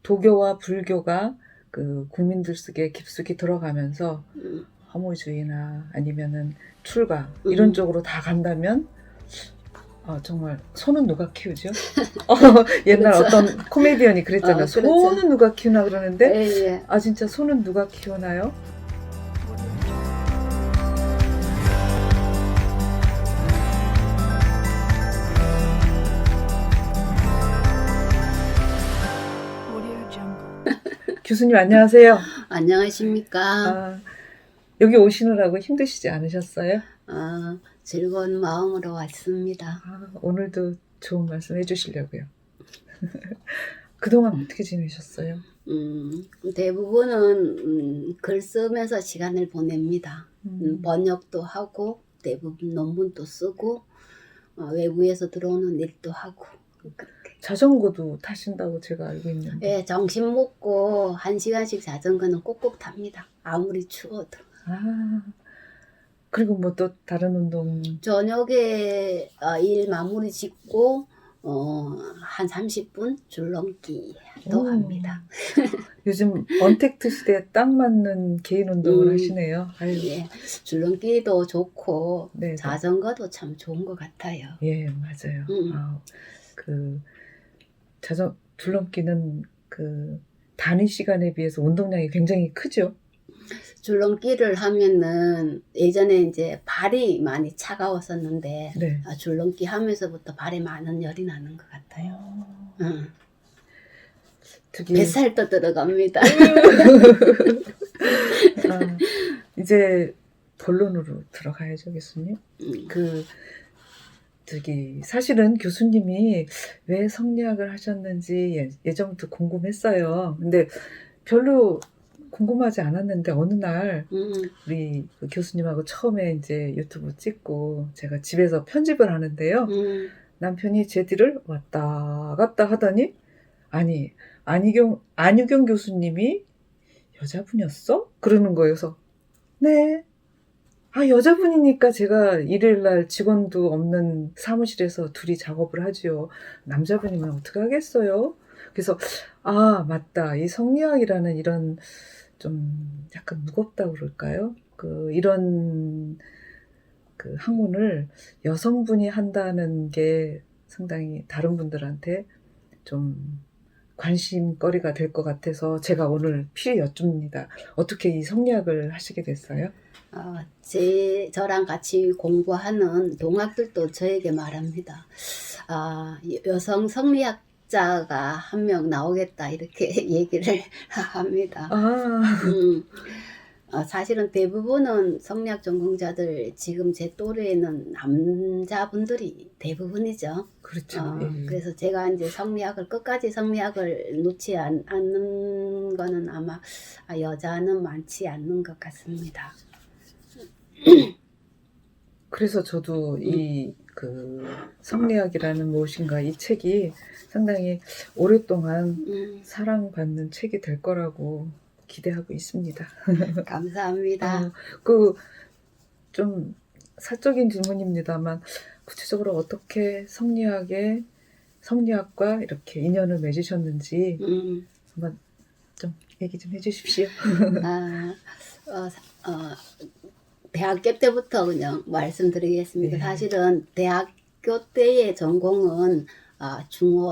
도교와 불교가 그 국민들 속에 깊숙이 들어가면서 허무주의나 아니면은 출가 이런 쪽으로 다 간다면 정말 소는 누가 키우죠? 옛날 그렇죠. 어떤 코미디언이 그랬잖아요. 그렇죠. 소는 누가 키우나 그러는데 예. 진짜 소는 누가 키우나요? 교수님 안녕하세요. 안녕하십니까. 여기 오시느라고 힘드시지 않으셨어요? 즐거운 마음으로 왔습니다. 오늘도 좋은 말씀 해주시려고요. 그동안 어떻게 지내셨어요? 대부분은 글 쓰면서 시간을 보냅니다. 번역도 하고 대부분 논문도 쓰고 외부에서 들어오는 일도 하고 그렇게. 자전거도 타신다고 제가 알고 있는데. 예, 점심 먹고 1시간씩 자전거는 꼭꼭 탑니다. 아무리 추워도. 그리고 뭐 또 다른 운동? 저녁에 일 마무리 짓고 한 30분 줄넘기도 합니다. 요즘 언택트 시대에 딱 맞는 개인 운동을 하시네요. 예, 줄넘기도 좋고 네네. 자전거도 참 좋은 것 같아요. 예, 맞아요. 줄넘기는 그 단위 시간에 비해서 운동량이 굉장히 크죠. 줄넘기를 하면은 예전에 이제 발이 많이 차가웠었는데 네. 줄넘기 하면서부터 발에 많은 열이 나는 것 같아요. 뱃살도 들어갑니다. 이제 본론으로 들어가야죠, 교수님. 사실은 교수님이 왜 성리학을 하셨는지 예전부터 궁금했어요. 근데 별로 궁금하지 않았는데 어느 날 우리 그 교수님하고 처음에 이제 유튜브 찍고 제가 집에서 편집을 하는데요. 남편이 제 뒤를 왔다 갔다 하더니 안유경 교수님이 여자분이었어? 그러는 거예요. 그래서 네. 여자분이니까 제가 일요일날 직원도 없는 사무실에서 둘이 작업을 하지요. 남자분이면 어떻게 하겠어요? 그래서 맞다. 이 성리학이라는 이런 좀 약간 무겁다 그럴까요? 이런 학문을 여성분이 한다는 게 상당히 다른 분들한테 좀 관심거리가 될 것 같아서 제가 오늘 필히 여쭙니다. 어떻게 이 성리학을 하시게 됐어요? 저랑 같이 공부하는 동학들도 저에게 말합니다. 여성 성리학자가 한 명 나오겠다 이렇게 얘기를 합니다. 사실은 대부분은 성리학 전공자들 지금 제 또래에는 남자분들이 대부분이죠. 그렇죠. 그래서 제가 이제 끝까지 성리학을 놓지 않는 거는 아마 여자는 많지 않는 것 같습니다. 그래서 저도 성리학이라는 무엇인가 이 책이 상당히 오랫동안 사랑받는 책이 될 거라고 기대하고 있습니다. 감사합니다. 좀 사적인 질문입니다만 구체적으로 어떻게 성리학과 이렇게 인연을 맺으셨는지 한번 좀 얘기 좀 해주십시오. 대학교 때부터 그냥 말씀드리겠습니다. 네. 사실은 대학교 때의 전공은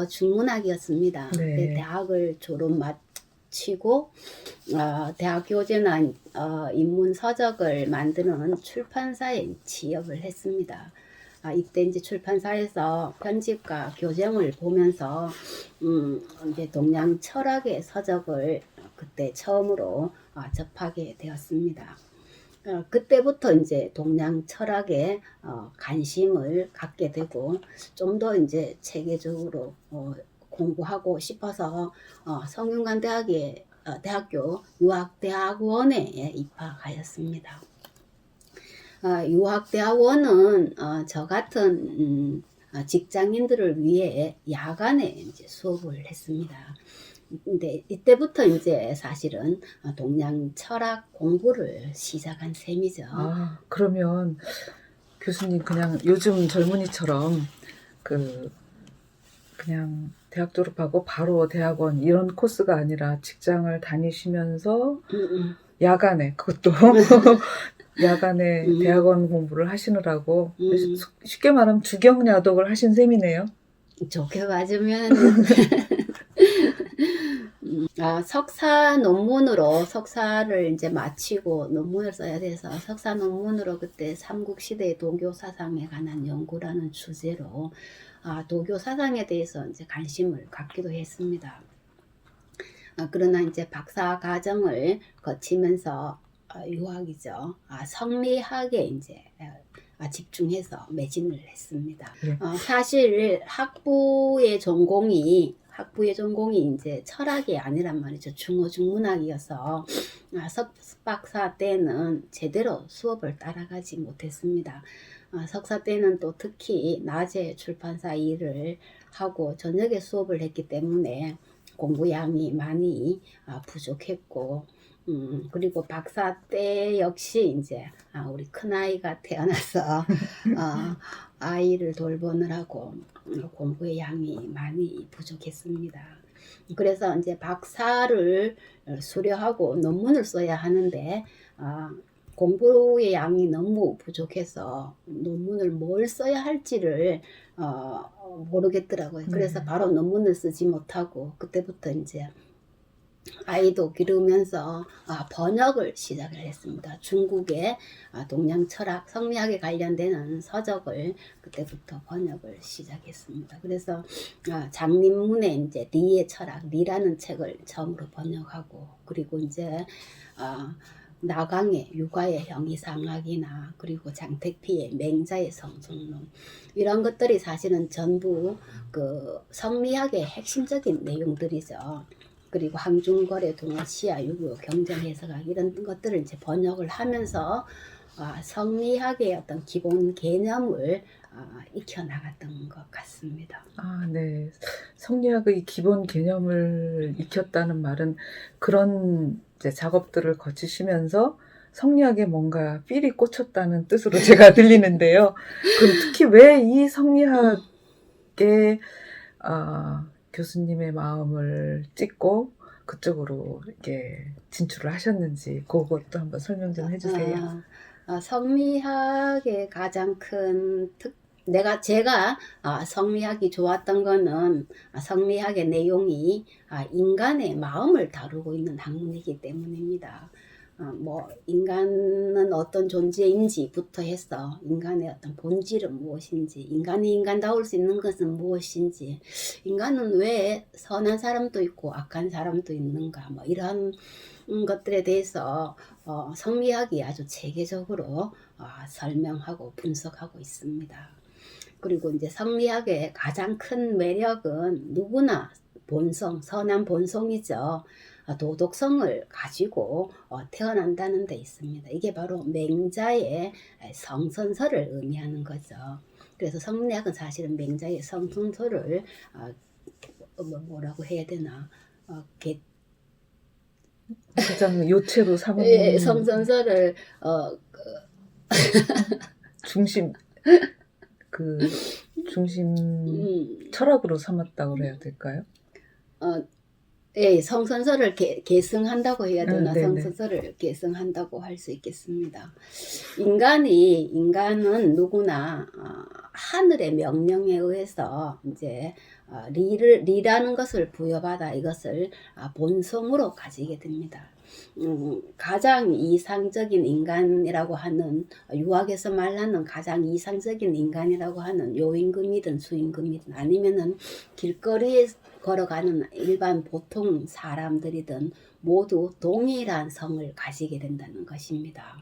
중문학이었습니다. 네. 대학을 졸업 마치고 대학 교재나 인문 서적을 만드는 출판사에 취업을 했습니다. 이때 이제 출판사에서 편집과 교정을 보면서 이제 동양 철학의 서적을 그때 처음으로 접하게 되었습니다. 그때부터 이제 동양 철학에 관심을 갖게 되고 좀 더 이제 체계적으로 공부하고 싶어서 성균관 대학교 유학대학원에 입학하였습니다. 유학대학원은 저 같은 직장인들을 위해 야간에 이제 수업을 했습니다. 근데 이때부터 이제 사실은 동양 철학 공부를 시작한 셈이죠. 그러면 교수님 그냥 요즘 젊은이처럼 그냥 대학 졸업하고 바로 대학원 이런 코스가 아니라 직장을 다니시면서 야간에 그것도 야간에 대학원 공부를 하시느라고 쉽게 말하면 주경야독을 하신 셈이네요. 좋게 맞으면 석사 논문으로 석사를 이제 마치고 논문을 써야 돼서 석사 논문으로 그때 삼국시대 도교 사상에 관한 연구라는 주제로 도교 사상에 대해서 이제 관심을 갖기도 했습니다. 그러나 이제 박사 과정을 거치면서 유학이죠. 성리학에 이제 집중해서 매진을 했습니다. 네. 사실 학부의 전공이 이제 철학이 아니란 말이죠. 중어중문학이어서 석박사 때는 제대로 수업을 따라가지 못했습니다. 석사 때는 또 특히 낮에 출판사 일을 하고 저녁에 수업을 했기 때문에 공부량이 많이 부족했고, 그리고 박사 때 역시 이제 우리 큰아이가 태어나서 아이를 돌보느라고 공부의 양이 많이 부족했습니다. 그래서 이제 박사를 수료하고 논문을 써야 하는데 공부의 양이 너무 부족해서 논문을 뭘 써야 할지를 모르겠더라고요. 그래서 바로 논문을 쓰지 못하고 그때부터 이제 아이도 기르면서 번역을 시작을 했습니다. 중국의 동양 철학, 성리학에 관련되는 서적을 그때부터 번역을 시작했습니다. 그래서 장립문의 이제 리의 철학, 리라는 책을 처음으로 번역하고, 그리고 이제 나강의 육아의 형이상학이나 그리고 장택피의 맹자의 성성론, 이런 것들이 사실은 전부 그 성리학의 핵심적인 내용들이죠. 그리고 항중거래, 동아시아, 유교, 경전해석학 이런 것들을 이제 번역을 하면서 성리학의 어떤 기본 개념을 익혀나갔던 것 같습니다. 네. 성리학의 기본 개념을 익혔다는 말은 그런 이제 작업들을 거치시면서 성리학에 뭔가 삘이 꽂혔다는 뜻으로 제가 들리는데요. 그럼 특히 왜 이 성리학에 교수님의 마음을 찍고 그쪽으로 이렇게 진출을 하셨는지 그것도 한번 설명 좀 해주세요. 성리학의 가장 큰 제가 성리학이 좋았던 거는 성리학의 내용이 인간의 마음을 다루고 있는 학문이기 때문입니다. 뭐 인간은 어떤 존재인지부터 해서 인간의 어떤 본질은 무엇인지, 인간이 인간다울 수 있는 것은 무엇인지, 인간은 왜 선한 사람도 있고 악한 사람도 있는가, 뭐 이런 것들에 대해서 성리학이 아주 체계적으로 설명하고 분석하고 있습니다. 그리고 이제 성리학의 가장 큰 매력은 누구나 선한 본성이죠. 도덕성을 가지고 태어난다는 데 있습니다. 이게 바로 맹자의 성선설을 의미하는 거죠. 그래서 성리학은 사실은 맹자의 성선설을 뭐라고 해야 되나, 가장 요체로 삼은 성선설을 중심 철학으로 삼았다고 그래야 될까요? 성선설을 계승한다고 해야 되나? 네네. 성선설을 계승한다고 할 수 있겠습니다. 인간은 누구나 하늘의 명령에 의해서 이제 리라는 것을 부여받아 이것을 본성으로 가지게 됩니다. 가장 이상적인 인간이라고 하는, 유학에서 말하는 가장 이상적인 인간이라고 하는 요임금이든 수임금이든 아니면은 길거리에 걸어가는 일반 보통 사람들이든 모두 동일한 성을 가지게 된다는 것입니다.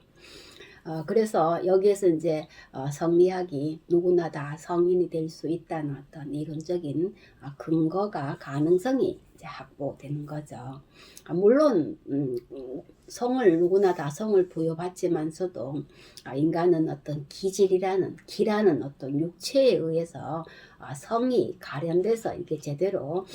그래서 여기에서 이제 성리학이 누구나 다 성인이 될 수 있다는 어떤 이론적인 근거가, 가능성이 이제 확보되는 거죠. 물론 성을 누구나 다 성을 부여받지만서도 인간은 어떤 기라는 어떤 육체에 의해서 성이 가련돼서 이게 제대로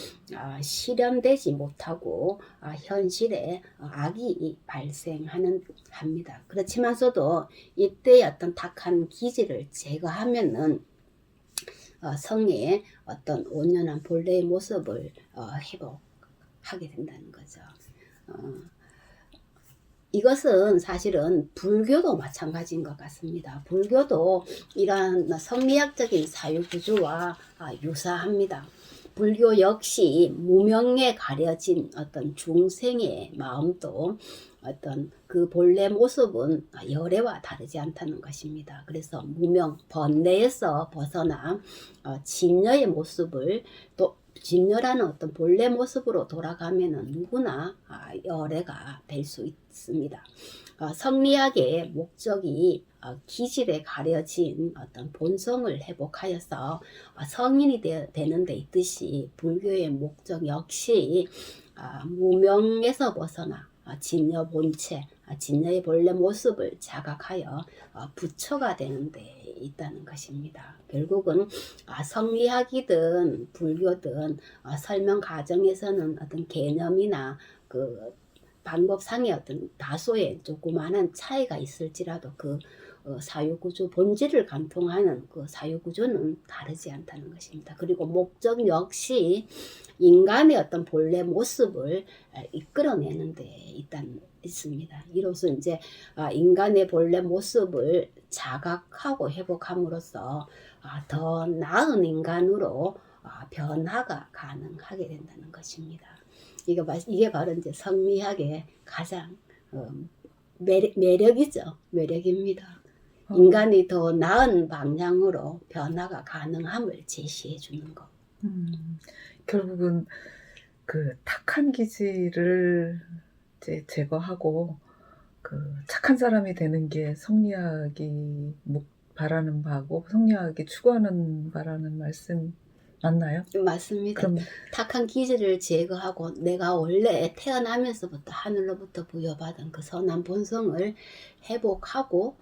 실현되지 못하고 현실에 악이 발생합니다. 그렇지만서도 이때의 어떤 탁한 기질을 제거하면은 성의 어떤 온전한 본래의 모습을 회복하게 된다는 거죠. 이것은 사실은 불교도 마찬가지인 것 같습니다. 불교도 이러한 성리학적인 사유구조와 유사합니다. 불교 역시 무명에 가려진 어떤 중생의 마음도 어떤 그 본래 모습은 열애와 다르지 않다는 것입니다. 그래서 무명, 번뇌에서 벗어나 진여의 모습을 또 진여라는 어떤 본래 모습으로 돌아가면은 누구나 열애가 될 수 있습니다. 성리학의 목적이 기질에 가려진 어떤 본성을 회복하여서 성인이 되는 데 있듯이 불교의 목적 역시 무명에서 벗어나 진여 본체, 진여의 본래 모습을 자각하여 부처가 되는 데 있다는 것입니다. 결국은 성리학이든 불교든 설명 과정에서는 어떤 개념이나 그 방법상의 어떤 다소의 조그마한 차이가 있을지라도 그 사유구조 본질을 관통하는 그 사유구조는 다르지 않다는 것입니다. 그리고 목적 역시 인간의 어떤 본래 모습을 이끌어내는 데 있습니다. 이로써 이제 인간의 본래 모습을 자각하고 회복함으로써 더 나은 인간으로 변화가 가능하게 된다는 것입니다. 이게 바로 이제 성리학의 가장 매력이죠. 매력입니다. 인간이 더 나은 방향으로 변화가 가능함을 제시해 주는 것. 결국은 그 탁한 기질을 이제 제거하고 그 착한 사람이 되는 게 성리학이 바라는 바고 성리학이 추구하는 바라는 말씀 맞나요? 맞습니다. 그럼 탁한 기질을 제거하고 내가 원래 태어나면서부터 하늘로부터 부여받은 그 선한 본성을 회복하고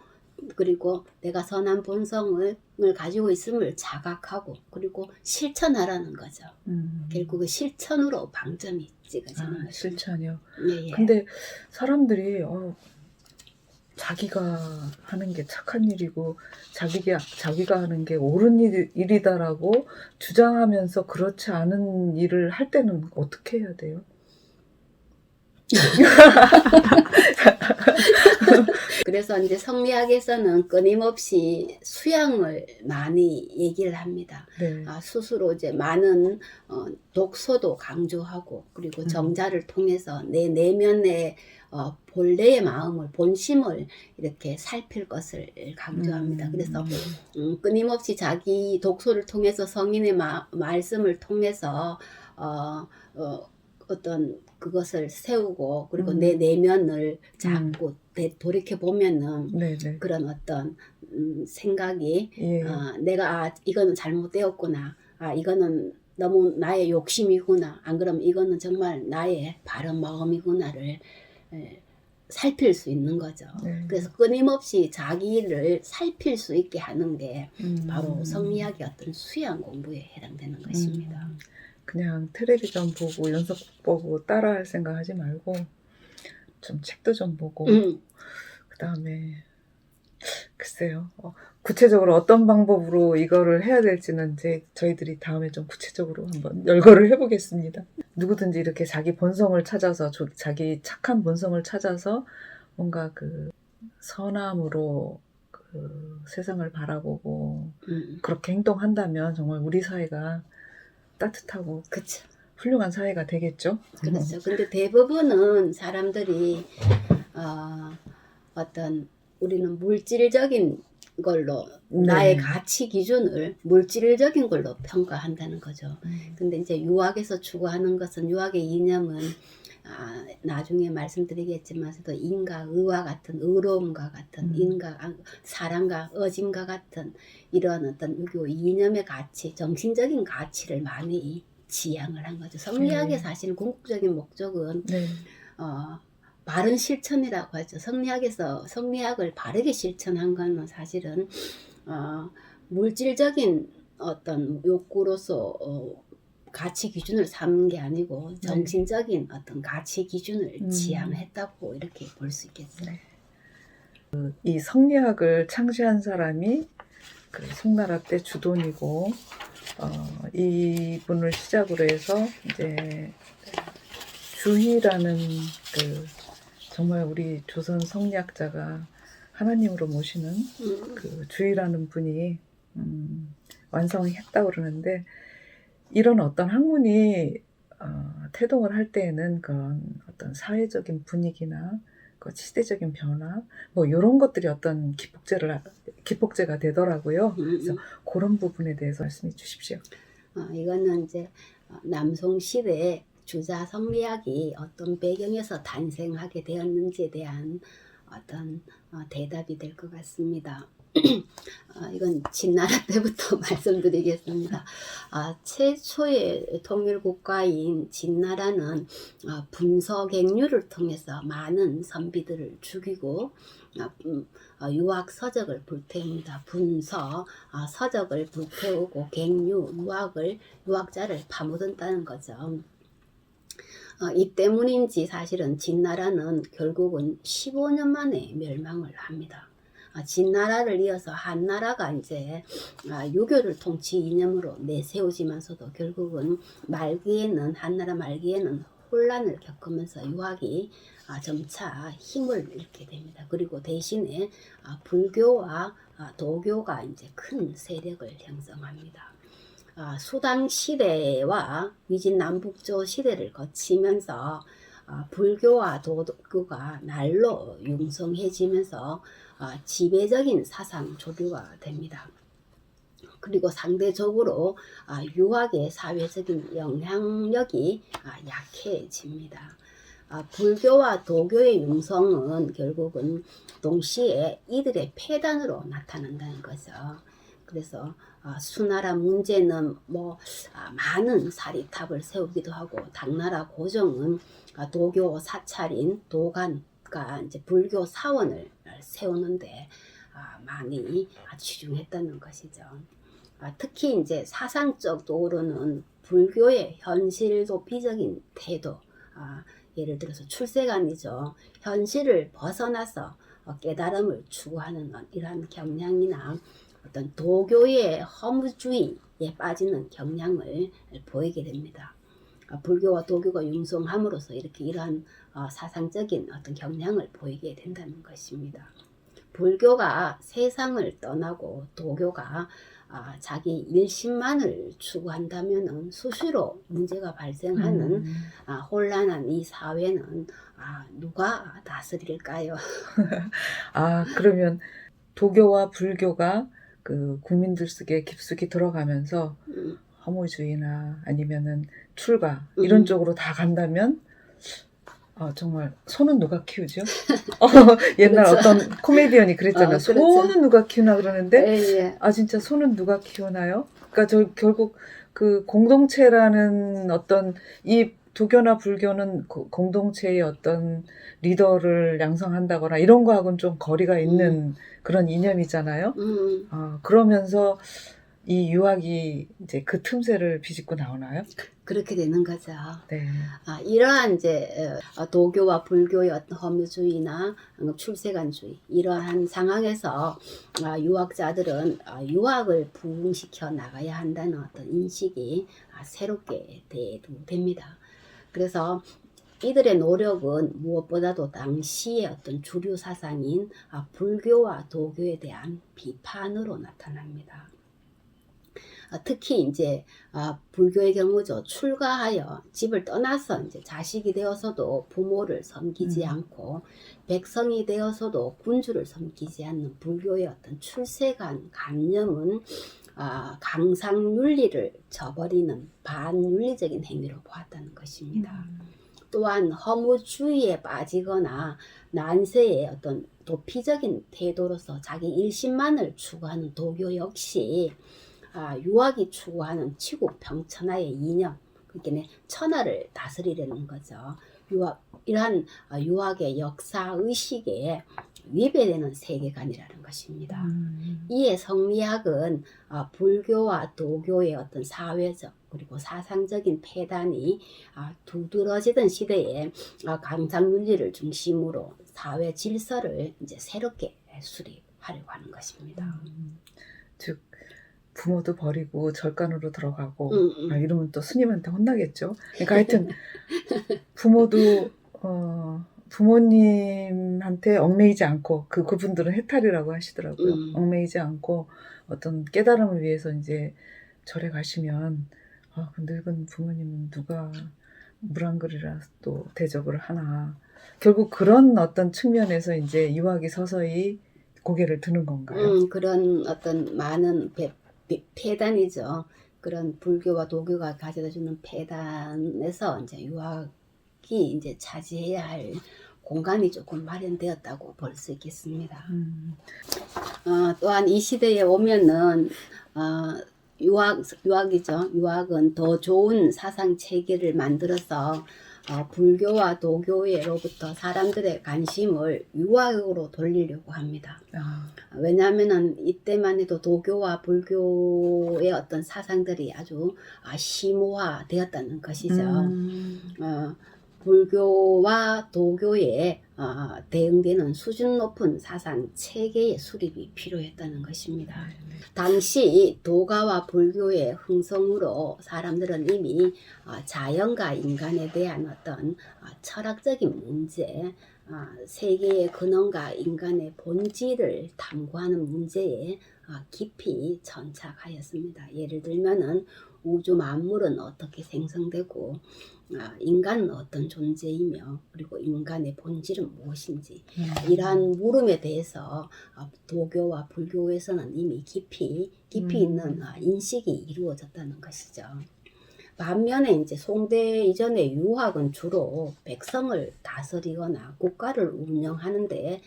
그리고 내가 선한 본성을 가지고 있음을 자각하고 그리고 실천하라는 거죠. 결국 그 실천으로 방점이 찍어지는 거죠. 실천이요. 예. 근데 사람들이 자기가 하는 게 착한 일이고 자기가 하는 게 옳은 일이다라고 주장하면서 그렇지 않은 일을 할 때는 어떻게 해야 돼요? 그래서 이제 성리학에서는 끊임없이 수양을 많이 얘기를 합니다. 네. 스스로 이제 많은 독서도 강조하고 그리고 정자를 통해서 내 내면의 본래의 마음을 본심을 이렇게 살필 것을 강조합니다. 그래서 끊임없이 자기 독서를 통해서 성인의 말씀을 통해서 어떤 그것을 세우고 그리고 내 내면을 자꾸 돌이켜 보면은 네네. 그런 어떤 생각이 예. 내가 이거는 잘못되었구나. 이거는 너무 나의 욕심이구나. 안 그러면 이거는 정말 나의 바른 마음이구나를 살필 수 있는 거죠. 네. 그래서 끊임없이 자기를 살필 수 있게 하는 게 바로 성리학의 어떤 수양 공부에 해당되는 것입니다. 그냥 텔레비전 보고 연속 보고 따라할 생각 하지 말고 좀 책도 좀 보고 그 다음에 글쎄요 구체적으로 어떤 방법으로 이거를 해야 될지는 이제 저희들이 다음에 좀 구체적으로 한번 열거를 해보겠습니다. 누구든지 이렇게 자기 본성을 찾아서 자기 착한 본성을 찾아서 뭔가 그 선함으로 그 세상을 바라보고 그렇게 행동한다면 정말 우리 사회가 따뜻하고 그쵸. 훌륭한 사회가 되겠죠. 그렇죠. 근데 대부분은 사람들이 어떤 우리는 물질적인 걸로 나의 가치 기준을 물질적인 걸로 평가한다는 거죠. 근데 이제 유학에서 추구하는 것은 유학의 이념은 나중에 말씀드리겠지만서도 인과 의와 같은 의로움과 같은 인과 사랑과 어짐과 같은 이러한 어떤 유교 이념의 가치, 정신적인 가치를 많이 지향을 한 거죠. 성리학의 사실 궁극적인 목적은 바른 실천이라고 하죠. 성리학에서 성리학을 바르게 실천한 거는 사실은 물질적인 어떤 욕구로서 가치 기준을 삼는 게 아니고 정신적인 어떤 가치 기준을 지향했다고 이렇게 볼 수 있겠어요. 이 성리학을 창시한 사람이 그 송나라 때 주돈이고 이분을 시작으로 해서 이제 주희라는 그 정말 우리 조선 성리학자가 하나님으로 모시는 그 주희라는 분이 완성했다고 그러는데, 이런 어떤 학문이 태동을 할 때에는 그런 어떤 사회적인 분위기나 그 시대적인 변화 뭐 이런 것들이 어떤 기폭제가 되더라고요. 그래서 그런 부분에 대해서 말씀해 주십시오. 이거는 이제 남송 시대에 주자 성리학이 어떤 배경에서 탄생하게 되었는지에 대한 어떤 대답이 될 것 같습니다. 이건 진나라 때부터 말씀드리겠습니다. 최초의 통일 국가인 진나라는 분서객류를 통해서 많은 선비들을 죽이고 유학 서적을 불태웁니다. 분서 서적을 불태우고 객류 유학자를 파묻었다는 거죠. 이 때문인지 사실은 진나라는 결국은 15년 만에 멸망을 합니다. 진나라를 이어서 한나라가 이제 유교를 통치 이념으로 내세워지면서도 결국은 한나라 말기에는 혼란을 겪으면서 유학이 점차 힘을 잃게 됩니다. 그리고 대신에 불교와 도교가 이제 큰 세력을 형성합니다. 수당 시대와 위진남북조 시대를 거치면서 불교와 도교가 날로 융성해지면서 지배적인 사상 조류가 됩니다. 그리고 상대적으로 유학의 사회적인 영향력이 약해집니다. 불교와 도교의 융성은 결국은 동시에 이들의 폐단으로 나타난다는 거죠. 그래서 수나라 문제는 많은 사리탑을 세우기도 하고, 당나라 고종은 도교 사찰인 도관과 이제 불교 사원을 세우는데 많이 치중했다는 것이죠. 특히 이제 사상적 도로는 불교의 현실 도피적인 태도, 예를 들어서 출세관이죠. 현실을 벗어나서 깨달음을 추구하는 이러한 경향이나 어떤 도교의 허무주의에 빠지는 경향을 보이게 됩니다. 불교와 도교가 융성함으로써 이러한 사상적인 어떤 경향을 보이게 된다는 것입니다. 불교가 세상을 떠나고 도교가 자기 일심만을 추구한다면 수시로 문제가 발생하는 혼란한 이 사회는 누가 다스릴까요? 그러면 도교와 불교가 그 국민들 속에 깊숙이 들어가면서 허무주의나 아니면은 출가 이런 쪽으로 다 간다면 정말 소는 누가 키우죠? 옛날 그렇죠. 어떤 코미디언이 그랬잖아요. 그렇죠. 소는 누가 키우나 그러는데 예. 진짜 소는 누가 키우나요? 그러니까 결국 그 공동체라는 어떤 이 도교나 불교는 공동체의 어떤 리더를 양성한다거나 이런 거하고는 좀 거리가 있는 그런 이념이잖아요. 그러면서 이 유학이 이제 그 틈새를 비집고 나오나요? 그렇게 되는 거죠. 네. 이러한 이제 도교와 불교의 어떤 허무주의나 출세관주의 이러한 상황에서 유학자들은 유학을 부흥시켜 나가야 한다는 어떤 인식이 새롭게 대두됩니다. 그래서 이들의 노력은 무엇보다도 당시의 어떤 주류 사상인 불교와 도교에 대한 비판으로 나타납니다. 특히 이제 불교의 경우죠. 출가하여 집을 떠나서 이제 자식이 되어서도 부모를 섬기지 않고 백성이 되어서도 군주를 섬기지 않는 불교의 어떤 출세관 관념은 강상윤리를 저버리는 반윤리적인 행위로 보았다는 것입니다. 또한 허무주의에 빠지거나 난세의 어떤 도피적인 태도로서 자기 일심만을 추구하는 도교 역시 유학이 추구하는 치국평천하의 이념, 그러니까 천하를 다스리려는 거죠. 이러한 유학의 역사의식에 위배되는 세계관이라는 것입니다. 이에 성리학은 불교와 도교의 어떤 사회적 그리고 사상적인 폐단이 두드러지던 시대에 강상윤리를 중심으로 사회 질서를 이제 새롭게 수립하려고 하는 것입니다. 즉 부모도 버리고 절간으로 들어가고 음. 이러면 또 스님한테 혼나겠죠. 그러니까 하여튼 부모도 부모님한테 얽매이지 않고 그분들은 해탈이라고 하시더라고요. 얽매이지 않고 어떤 깨달음을 위해서 이제 절에 가시면 그 늙은 부모님은 누가 물 한 그릇이라 또 대접을 하나. 결국 그런 어떤 측면에서 이제 유학이 서서히 고개를 드는 건가요? 그런 어떤 많은 폐단이죠. 그런 불교와 도교가 가져다주는 폐단에서 이제 유학이 이제 차지해야 할 공간이 조금 마련되었다고 볼 수 있겠습니다. 또한 이 시대에 오면은 유학이죠. 유학은 더 좋은 사상 체계를 만들어서 불교와 도교로부터 사람들의 관심을 유학으로 돌리려고 합니다. 왜냐하면은 이때만 해도 도교와 불교의 어떤 사상들이 아주 심오화되었다는 것이죠. 불교와 도교에 대응되는 수준 높은 사상 체계의 수립이 필요했다는 것입니다. 당시 도가와 불교의 흥성으로 사람들은 이미 자연과 인간에 대한 어떤 철학적인 문제, 세계의 근원과 인간의 본질을 탐구하는 문제에 깊이 전착하였습니다. 예를 들면은 우주 만물은 어떻게 생성되고 인간은 어떤 존재이며 그리고 인간의 본질은 무엇인지 이러한 물음에 대해서 도교와 불교에서는 이미 깊이 있는 인식이 이루어졌다는 것이죠. 반면에 이제 송대 이전의 유학은 주로 백성을 다스리거나 국가를 운영하는 데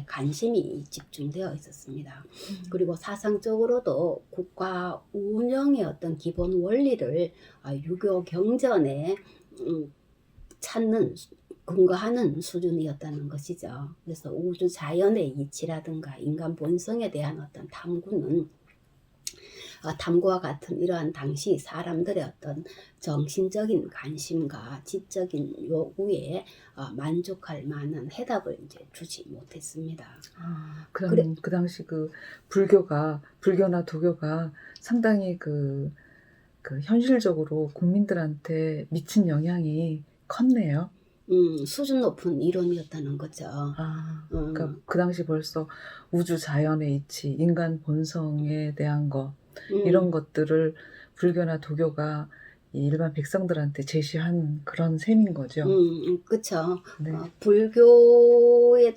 관심이 집중되어 있었습니다. 그리고 사상적으로도 국가 운영의 어떤 기본 원리를 유교 경전에 근거하는 수준이었다는 것이죠. 그래서 우주 자연의 이치라든가 인간 본성에 대한 어떤 탐구와 같은 이러한 당시 사람들의 어떤 정신적인 관심과 지적인 요구에 만족할 만한 해답을 이제 주지 못했습니다. 그럼 그 당시 그 불교나 도교가 상당히 그 현실적으로 국민들한테 미친 영향이 컸네요. 수준 높은 이론이었다는 거죠. 그러니까 그 당시 벌써 우주 자연의 이치, 인간 본성에 대한 것 이런 것들을 불교나 도교가 일반 백성들한테 제시한 그런 셈인 거죠. 그렇죠. 네. 불교의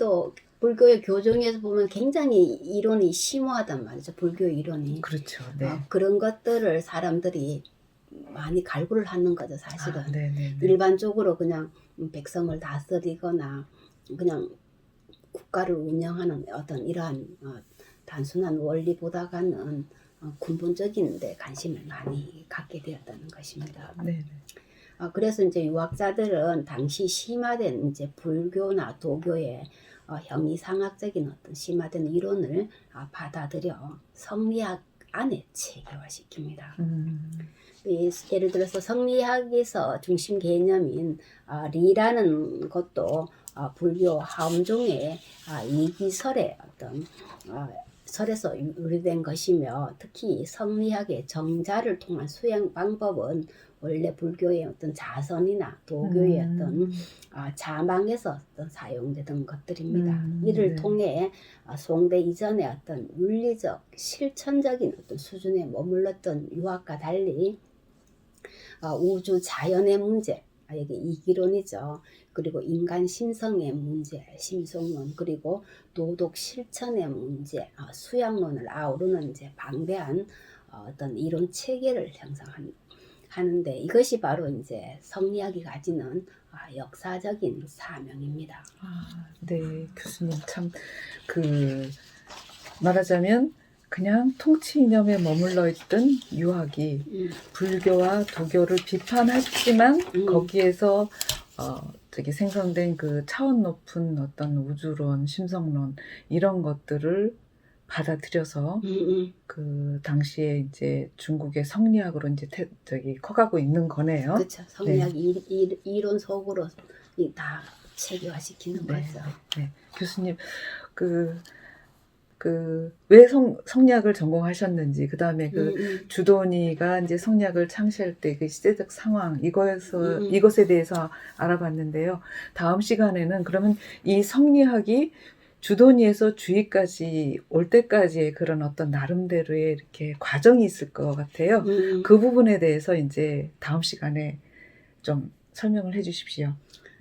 교정에서 보면 굉장히 이론이 심오하단 말이죠. 불교 이론이. 그렇죠. 네. 그런 것들을 사람들이 많이 갈구를 하는 거죠, 사실은. 네네네. 일반적으로 그냥 백성을 다스리거나 그냥 국가를 운영하는 어떤 이러한 단순한 원리보다는 근본적인 데 관심을 많이 갖게 되었다는 것입니다. 네네. 그래서 이제 유학자들은 당시 심화된 이제 불교나 도교의 형이상학적인 어떤 심화된 이론을 받아들여 성리학 안에 체계화시킵니다. 예를 들어서 성리학에서 중심 개념인 리라는 것도 불교 하엄종의 이기설의 어떤 설에서 유래된 것이며 특히 성리학의 정자를 통한 수행 방법은 원래 불교의 어떤 자선이나 도교의 어떤 자망에서 어떤 사용되던 것들입니다. 이를 통해 송대 이전의 어떤 윤리적 실천적인 어떤 수준에 머물렀던 유학과 달리 우주 자연의 문제, 이게 이기론이죠. 그리고 인간 신성의 문제, 심성론, 그리고 도덕 실천의 문제, 수양론을 아우르는 이제 방대한 어떤 이론 체계를 형성하는데 이것이 바로 이제 성리학이 가지는 역사적인 사명입니다. 네, 교수님 참 말하자면 그냥 통치 이념에 머물러 있던 유학이 불교와 도교를 비판했지만 거기에서 생성된 그 차원 높은 어떤 우주론, 심성론 이런 것들을 받아들여서 그 당시에 이제 중국의 성리학으로 이제 커가고 있는 거네요. 그렇죠. 성리학 이론 속으로 다 체계화시키는 거죠. 네. 교수님 왜 성리학을 전공하셨는지, 그 다음에 주돈이가 이제 성리학을 창시할 때 그 시대적 상황, 이것에 대해서 알아봤는데요. 다음 시간에는 그러면 이 성리학이 주돈이에서 주의까지 올 때까지의 그런 어떤 나름대로의 이렇게 과정이 있을 것 같아요. 그 부분에 대해서 이제 다음 시간에 좀 설명을 해 주십시오.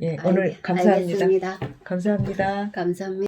예, 오늘 감사합니다. 알겠습니다. 감사합니다. 감사합니다.